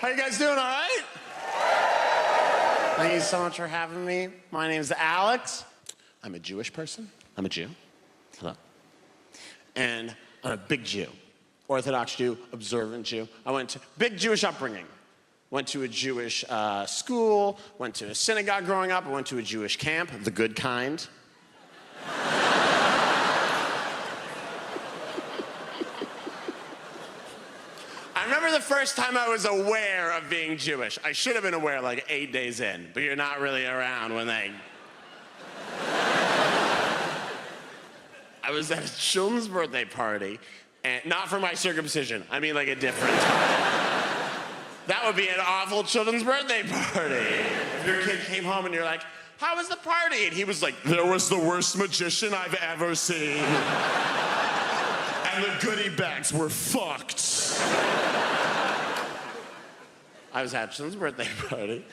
How you guys doing, all right? Thank you so much for having me. My name's Alex. I'm a Jewish person. I'm a Jew. Hello. And I'm a big Jew. Orthodox Jew, observant Jew. I went to big Jewish upbringing. Went to a Jewish school, went to a synagogue growing up, I went to a Jewish camp, the good kind. I remember the first time I was aware of being Jewish. I should have been aware like 8 days in, but you're not really around when they... I was at a children's birthday party, and not for my circumcision, I mean like a different time. That would be an awful children's birthday party. If your kid came home and you're like, how was the party? And he was like, there was the worst magician I've ever seen. And the goodie bags were fucked. I was at a children's birthday party.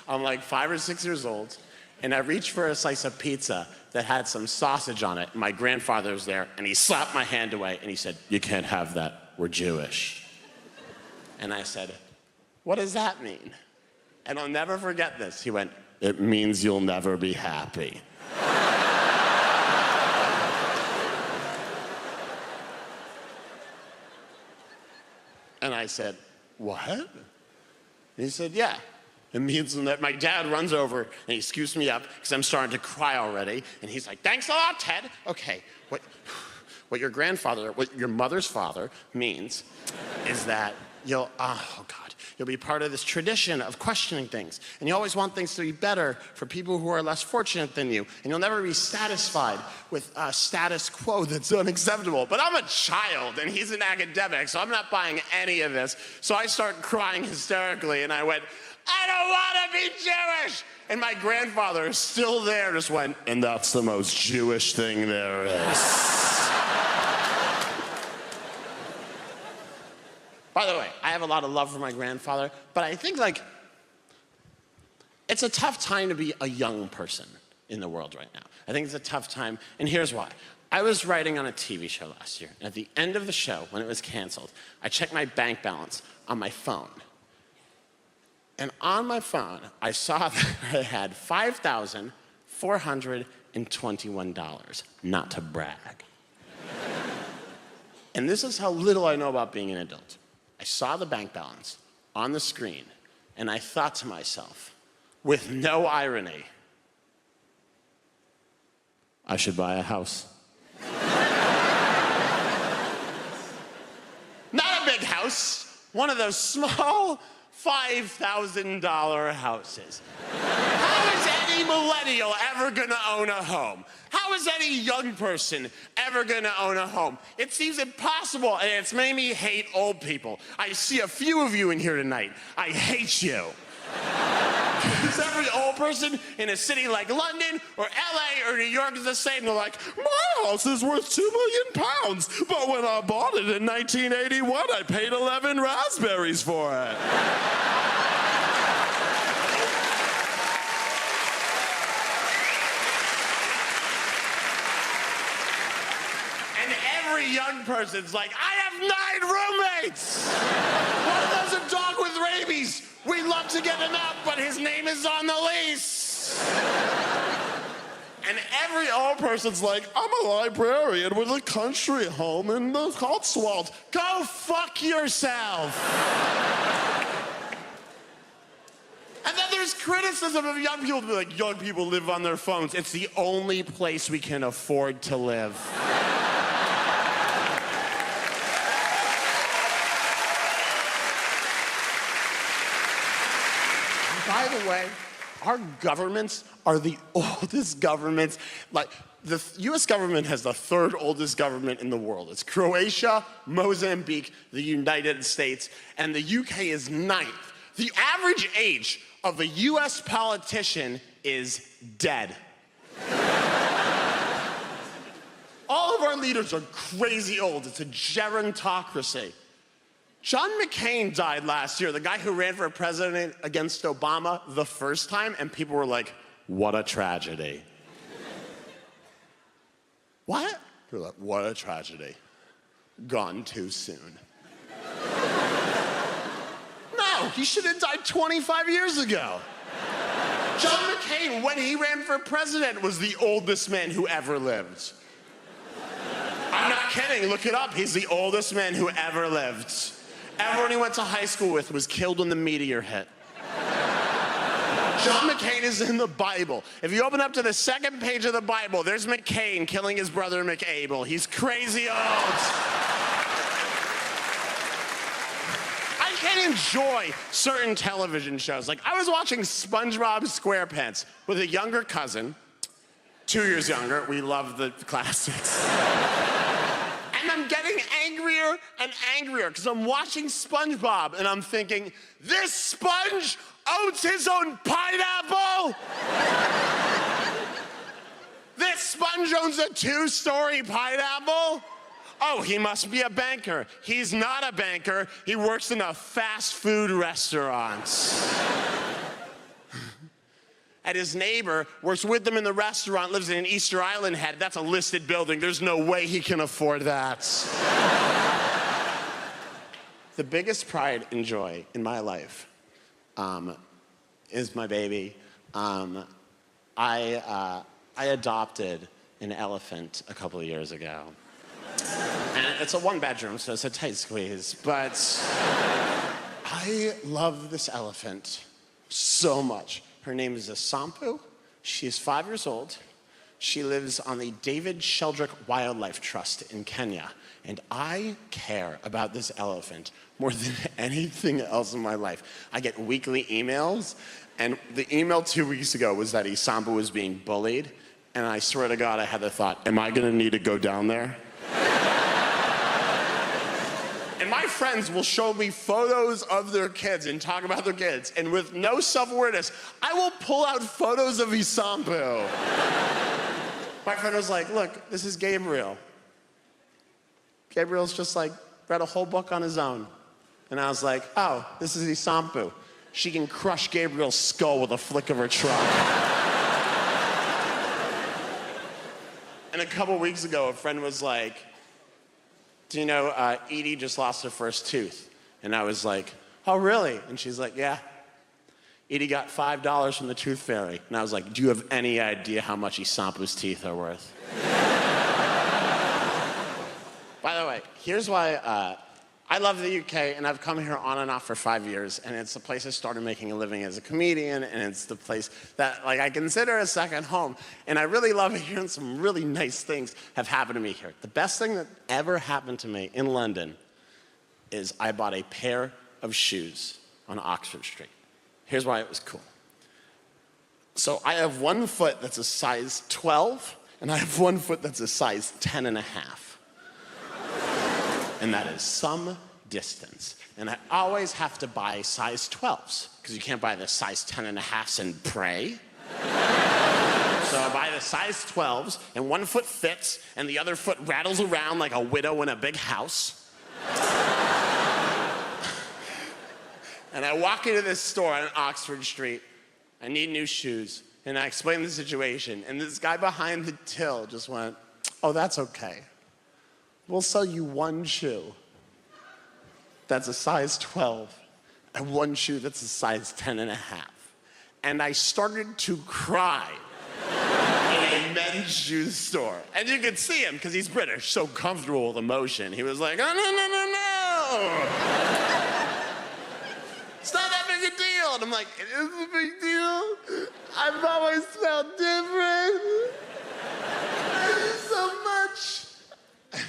I'm like 5 or 6 years old, and I reached for a slice of pizza that had some sausage on it. My grandfather was there, and he slapped my hand away, and he said, you can't have that, we're Jewish. And I said, what does that mean? And I'll never forget this. He went, it means you'll never be happy. And I said, what? And he said, yeah. It means that my dad runs over and he scoops me up because I'm starting to cry already. And he's like, thanks a lot, Ted. Okay, what your mother's father means is that you'll be part of this tradition of questioning things. And you always want things to be better for people who are less fortunate than you. And you'll never be satisfied with a status quo that's unacceptable. But I'm a child and he's an academic, so I'm not buying any of this. So I start crying hysterically and I went, I don't want to be Jewish! And my grandfather, still there, just went, and that's the most Jewish thing there is. By the way, I have a lot of love for my grandfather, but I think, like, it's a tough time to be a young person in the world right now. I think it's a tough time, and here's why. I was writing on a TV show last year, and at the end of the show, when it was canceled, I checked my bank balance on my phone. And on my phone, I saw that I had $5,421, not to brag. And this is how little I know about being an adult. I saw the bank balance on the screen, and I thought to myself, with no irony, I should buy a house. Not a big house, one of those small $5,000 houses. How is any millennial ever gonna own a home? How is any young person ever gonna own a home? It seems impossible, and it's made me hate old people. I see a few of you in here tonight. I hate you. Because every old person in a city like London or LA or New York is the same. They're like, my house is worth £2 million, but when I bought it in 1981, I paid 11 raspberries for it. And every young person's like, I have 9 roommates. One of them's a dog with rabies. We love to get him out, but his name is on the lease. And every old person's like, I'm a librarian with a country home in the Cotswolds. Go fuck yourself. And then there's criticism of young people to be like, young people live on their phones. It's the only place we can afford to live. By the way, our governments are the oldest governments. Like, the US government has the 3rd oldest government in the world. It's Croatia, Mozambique, the United States, and the UK is 9th. The average age of a US politician is dead. All of our leaders are crazy old. It's a gerontocracy. John McCain died last year, the guy who ran for president against Obama the first time, and people were like, what a tragedy. What? They're like, what a tragedy. Gone too soon. No, he should have died 25 years ago. John McCain, when he ran for president, was the oldest man who ever lived. I'm not kidding, look it up. He's the oldest man who ever lived. Everyone he went to high school with was killed when the meteor hit. John McCain is in the Bible. If you open up to the second page of the Bible, there's McCain killing his brother McAbel. He's crazy old. I can't enjoy certain television shows. Like, I was watching SpongeBob SquarePants with a younger cousin, 2 years younger. We love the classics. And I'm getting angrier and angrier because I'm watching SpongeBob and I'm thinking, this sponge owns his own pineapple? This sponge owns a 2-story pineapple? Oh, he must be a banker. He's not a banker. He works in a fast food restaurant. And his neighbor works with them in the restaurant, lives in an Easter Island head. That's a listed building. There's no way he can afford that. The biggest pride and joy in my life is my baby. I adopted an elephant a couple of years ago. And it's a 1-bedroom, so it's a tight squeeze. But I love this elephant so much. Her name is Asampu. She is 5 years old. She lives on the David Sheldrick Wildlife Trust in Kenya. And I care about this elephant more than anything else in my life. I get weekly emails, and the email 2 weeks ago was that Asampu was being bullied. And I swear to God, I had the thought, am I gonna need to go down there? And my friends will show me photos of their kids and talk about their kids. And with no self-awareness, I will pull out photos of Asampu. My friend was like, look, this is Gabriel. Gabriel's just like read a whole book on his own. And I was like, oh, this is Asampu. She can crush Gabriel's skull with a flick of her trunk. And a couple weeks ago, a friend was like, do you know, Edie just lost her first tooth? And I was like, oh, really? And she's like, yeah. Edie got $5 from the tooth fairy. And I was like, do you have any idea how much Asampu's teeth are worth? By the way, here's why I love the UK, and I've come here on and off for 5 years, and it's the place I started making a living as a comedian, and it's the place that I consider a second home. And I really love it here, and some really nice things have happened to me here. The best thing that ever happened to me in London is I bought a pair of shoes on Oxford Street. Here's why it was cool. So I have one foot that's a size 12, and I have one foot that's a size 10 and a half. And that is some distance. And I always have to buy size 12s, because you can't buy the size 10 and a halfs and pray. So I buy the size 12s, and one foot fits, and the other foot rattles around like a widow in a big house. And I walk into this store on Oxford Street. I need new shoes. And I explain the situation, and this guy behind the till just went, oh, that's okay. We'll sell you one shoe that's a size 12 and one shoe that's a size 10 and a half. And I started to cry in a men's shoe store. And you could see him, because he's British, so comfortable with emotion. He was like, oh, no, no, no, no. It's not that big a deal. And I'm like, it is a big deal. I've always felt different. So much.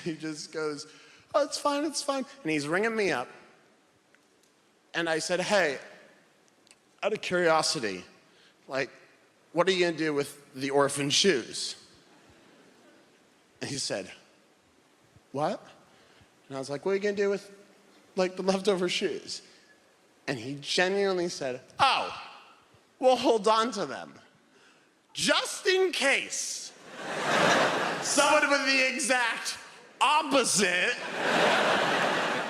He just goes, oh, it's fine, it's fine. And he's ringing me up. And I said, hey, out of curiosity, like, what are you gonna do with the orphan shoes? And he said, what? And I was like, what are you gonna do with, like, the leftover shoes? And he genuinely said, oh, we'll hold on to them, just in case someone with the exact opposite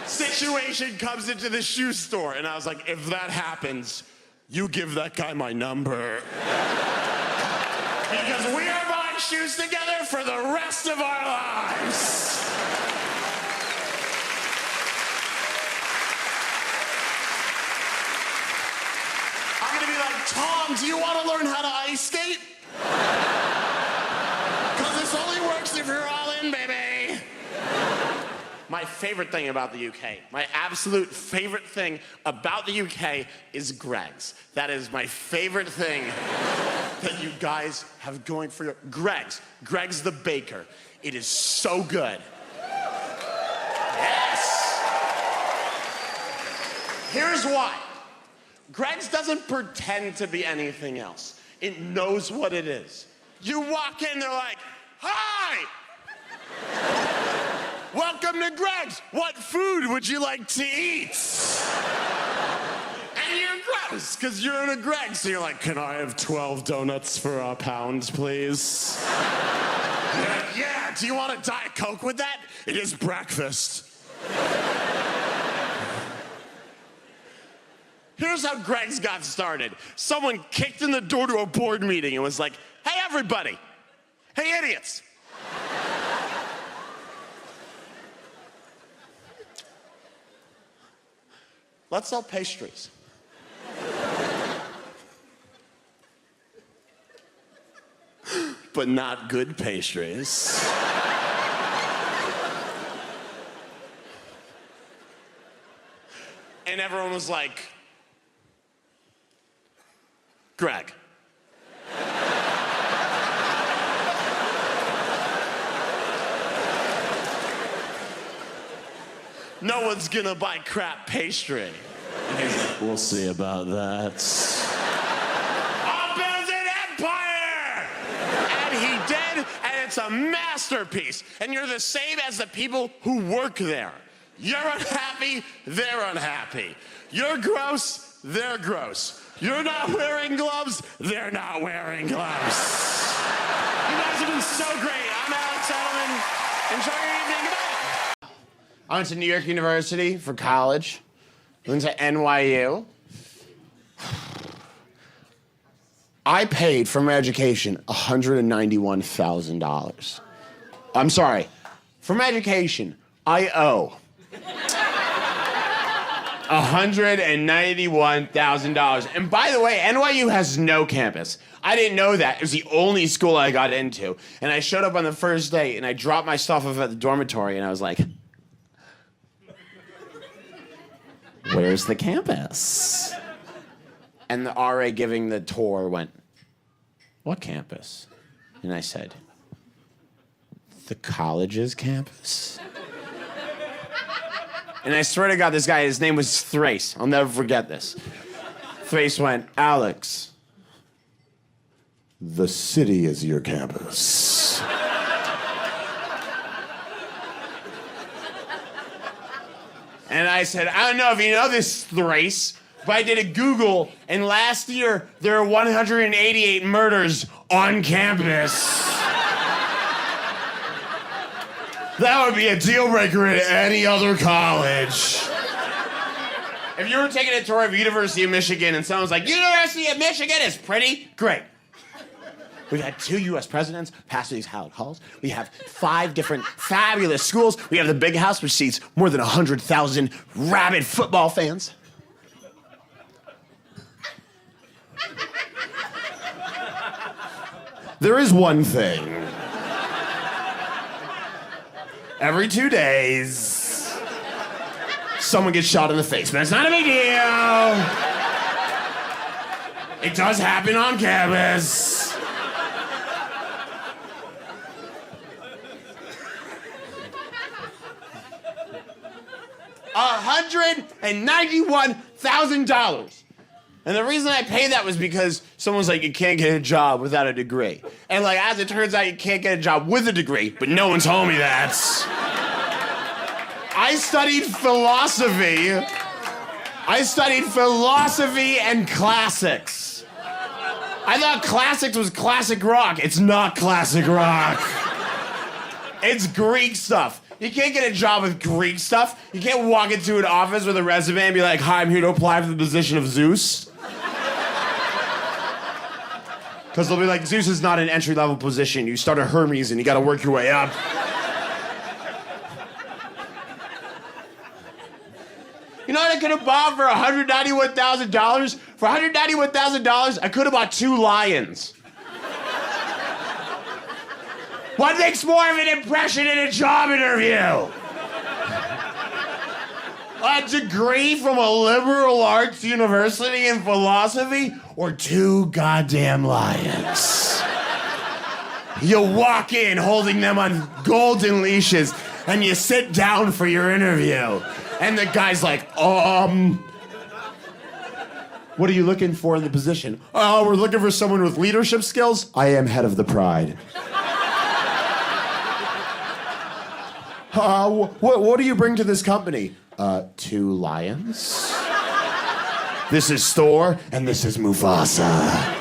situation comes into the shoe store. And I was like, if that happens, you give that guy my number. Because we are buying shoes together for the rest of our lives. Tom, do you want to learn how to ice skate? Because this only works if you're all in, baby. My favorite thing about the UK, my absolute favorite thing about the UK is Greg's. That is my favorite thing that you guys have going for you. Greg's the baker. It is so good. Yes! Here's why. Greg's doesn't pretend to be anything else. It knows what it is. You walk in, they're like, hi! Welcome to Greg's. What food would you like to eat? And you're gross, because you're in a Greg's. So you're like, can I have 12 donuts for a pound, please? Like, yeah, do you want a Diet Coke with that? It is breakfast. Here's how Greg's got started. Someone kicked in the door to a board meeting and was like, hey, everybody. Hey, idiots. Let's sell pastries. But not good pastries. And everyone was like, Greg. No one's gonna buy crap pastry. And he's like, we'll see about that. I'll build an empire! And he did, and it's a masterpiece. And you're the same as the people who work there. You're unhappy, they're unhappy. You're gross, they're gross. You're not wearing gloves, they're not wearing gloves. You guys have been so great. I'm Alex Edelman. Enjoy your evening. Goodbye. I went to New York University for college. I went to NYU. I paid for my education $191,000. I'm sorry. For my education, I owe $191,000. And by the way, NYU has no campus. I didn't know that. It was the only school I got into. And I showed up on the first day, and I dropped my stuff off at the dormitory, and I was like, where's the campus? And the RA giving the tour went, what campus? And I said, the college's campus? And I swear to God, this guy, his name was Thrace. I'll never forget this. Thrace went, Alex, the city is your campus. And I said, I don't know if you know this, Thrace, but I did a Google, and last year there were 188 murders on campus. That would be a deal breaker at any other college. If you were taking a tour of University of Michigan and someone's like, University of Michigan is pretty great. We've had 2 U.S. presidents pass these hallowed halls. We have 5 different fabulous schools. We have the big house, which seats more than 100,000 rabid football fans. There is one thing. Every 2 days, someone gets shot in the face, but it's not a big deal. It does happen on campus. $191,000. And the reason I paid that was because someone was like, you can't get a job without a degree. And like, as it turns out, you can't get a job with a degree, but no one told me that. I studied philosophy. I studied philosophy and classics. I thought classics was classic rock. It's not classic rock. It's Greek stuff. You can't get a job with Greek stuff. You can't walk into an office with a resume and be like, hi, I'm here to apply for the position of Zeus. Because they'll be like, Zeus is not an entry-level position. You start a Hermes and you gotta work your way up. know what I could have bought for $191,000? For $191,000, I could have bought 2 lions. What makes more of an impression in a job interview? A degree from a liberal arts university in philosophy or 2 goddamn lions? You walk in holding them on golden leashes and you sit down for your interview. And the guy's like, what are you looking for in the position? Oh, we're looking for someone with leadership skills. I am head of the Pride. What do you bring to this company? 2 lions. This is Thor, and this is Mufasa.